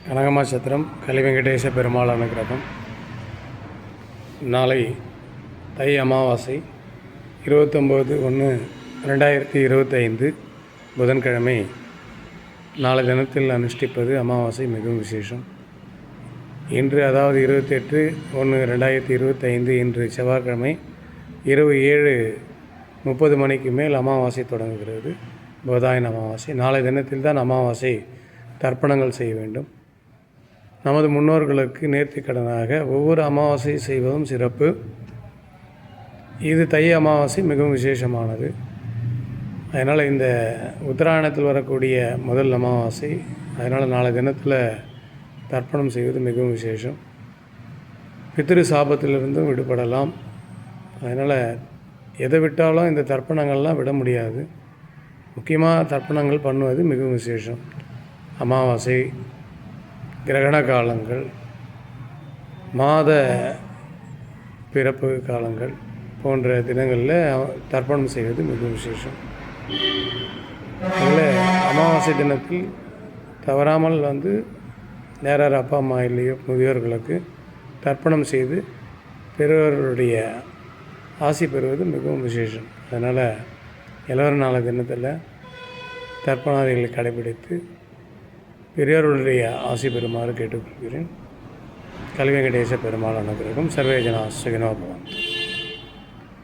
கனகமாச்சத்திரம் கலி வெங்கடேச பெருமாள் அனுக்கிரகம். நாளை தை அமாவாசை 29/1/2025 புதன்கிழமை. நாளை தினத்தில் அனுஷ்டிப்பது அமாவாசை மிகவும் விசேஷம். இன்று அதாவது 28/1/2025 இன்று செவ்வாய்க்கிழமை இரவு 7:30 மணிக்கு மேல் அமாவாசை தொடங்குகிறது. போதாயன அமாவாசை. நாளை தினத்தில் தான் அமாவாசை தர்ப்பணங்கள் செய்ய வேண்டும். நமது முன்னோர்களுக்கு நேர்த்திக்கடனாக ஒவ்வொரு அமாவாசை செய்வதும் சிறப்பு. இது தை அமாவாசை மிகவும் விசேஷமானது. அதனால் இந்த உத்தராயணத்தில் வரக்கூடிய முதல் அமாவாசை. அதனால் நாளை தினத்தில் தர்ப்பணம் செய்வது மிகவும் விசேஷம். பித்ரு சாபத்திலிருந்தும் விடுபடலாம். அதனால் எதை விட்டாலும் இந்த தர்ப்பணங்கள்லாம் விட முடியாது. முக்கியமாக தர்ப்பணங்கள் பண்ணுவது மிகவும் விசேஷம். அமாவாசை, கிரகண காலங்கள், மாத பிறப்பு காலங்கள் போன்ற தினங்களில் தர்ப்பணம் செய்வது மிகவும் விசேஷம். அதில் அமாவாசை தினத்தில் தவறாமல் நேராக அப்பா அம்மா இல்லையோ முதியோர்களுக்கு தர்ப்பணம் செய்து பெரியவர்களுடைய ஆசி பெறுவது மிகவும் விசேஷம். அதனால் எல்லோரும் நாளை தினத்தில் தர்ப்பணாதிகளை கடைபிடித்து பெரியோர்களுடைய ஆசி பெறுமாறு கேட்டுக்கொள்கிறேன். கலி வெங்கடேச பெருமாள் அனுக்கிரகம். சர்வே ஜனா சுகினோ பவந்து.